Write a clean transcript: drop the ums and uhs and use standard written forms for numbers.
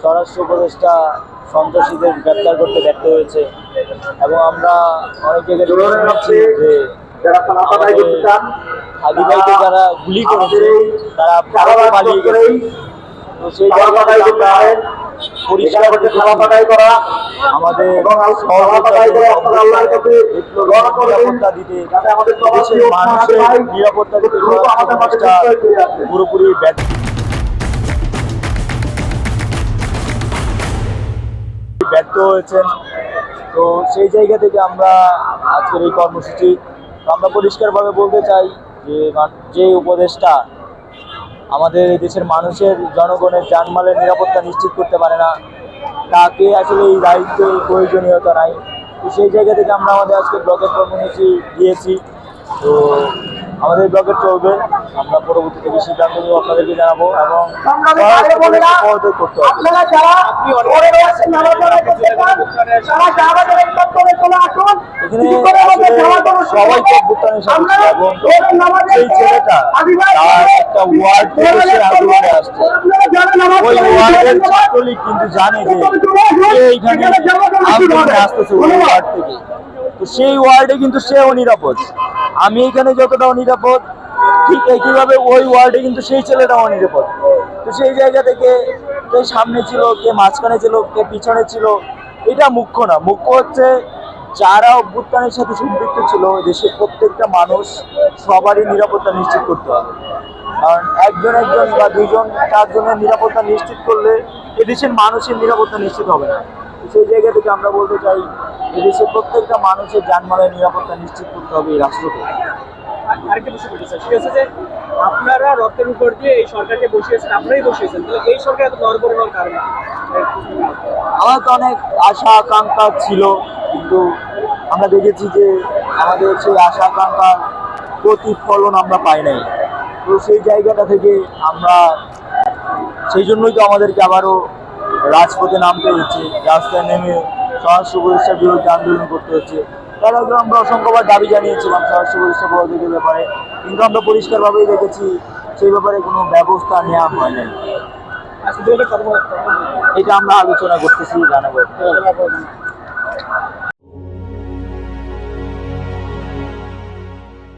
স্বরাষ্ট্র উপদেষ্টা সন্ত্রাসীদের গ্রেপ্তার করতে ব্যর্থ হয়েছে এবং আমরা অনেক জায়গায় শুনেছি যে হাদিভাইকে যারা গুলি করেছে তারা ভারতে পালিয়ে গেছে। তো সেই জায়গায় আমরা পরিষ্কার করা আমাদের নিরাপত্তা দিতে দেশের মানুষের নিরাপত্তা দিতে পুরোপুরি ব্যর্থ হয়েছেন। তো সেই জায়গা থেকে আমরা আজকের এই কর্মসূচি আমরা পরিষ্কারভাবে বলতে চাই যে উপদেশটা আমাদের এই দেশের মানুষের জনগণের জানমালের নিরাপত্তা নিশ্চিত করতে পারে না, তাকে আসলে এই দায়িত্বের প্রয়োজনীয়তা নাই। তো সেই জায়গা থেকে আমরা আমাদের আজকে ব্লকের কর্মসূচি দিয়েছি। তো আমাদের ব্লকের চলবে, আমরা পরবর্তীতে সিদ্ধান্ত নিয়ে আপনাদেরকে জানাবো এবং পদত্যাগ করতে হবে। সবাই ভুটানের সাথে এবং সেই ছেলেটা তার একটা ওয়ার্ড থেকে সে আন্দোলনে আসছে। ওই ওয়ার্ডের ছাত্রলীগ কিন্তু জানে যে এইখানে আন্দোলনে আসতেছে ওই ওয়ার্ড থেকে। তো সেই ওয়ার্ডে কিন্তু সেও নিরাপদ। আমি এখানে যতটা নিরাপদ, ঠিক একইভাবে ওই ওয়ার্ডে কিন্তু সেই ছেলেটাও নিরাপদ। তো সেই জায়গা থেকে কে সামনে ছিল, কে মাঝখানে ছিল, কে পিছনে ছিল, এটা মুখ্য না। মুখ্য হচ্ছে যারা অভ্যুত্থানের সাথে সম্পৃক্ত ছিল দেশের প্রত্যেকটা মানুষ সবারই নিরাপত্তা নিশ্চিত করতে হবে। কারণ একজন বা দুইজন চারজনের নিরাপত্তা নিশ্চিত করলে এদেশের মানুষের নিরাপত্তা নিশ্চিত হবে না। সেই জায়গা থেকে আমরা বলতে চাই এদেশের প্রত্যেকটা মানুষের জানমালের নিরাপত্তা নিশ্চিত করতে হবে এই রাষ্ট্রকে। আরেকটা বিষয় বলতে চাই, সেটা হচ্ছে যে আপনারা রক্তের উপর দিয়ে এই সরকারকে বসিয়েছেন, আপনারাই বসিয়েছেন, তাহলে এই সরকার এত নড়বড়ে হওয়ার কারণ? আমার তো অনেক আশা আকাঙ্ক্ষা ছিল, কিন্তু আমরা দেখেছি যে আমাদের সেই আশা আকাঙ্ক্ষার প্রতিফলন আমরা পাই নাই। তো সেই জায়গাটা থেকে আমরা সেই জন্যই তো আমাদেরকে আবারও রাজপথে নামতে হচ্ছে, রাস্তায় নেমে স্বরাষ্ট্র উপদেষ্টার বিরুদ্ধে আন্দোলন করতে হচ্ছে। তার আগে আমরা অসংখ্যবার দাবি জানিয়েছিলাম স্বরাষ্ট্র উপদেষ্টা পদত্যাগের ব্যাপারে, কিন্তু আমরা পরিষ্কারভাবেই দেখেছি সেই ব্যাপারে কোনো ব্যবস্থা নেওয়া হয় নাই। এটা আমরা আলোচনা করতেছি, জানাবো।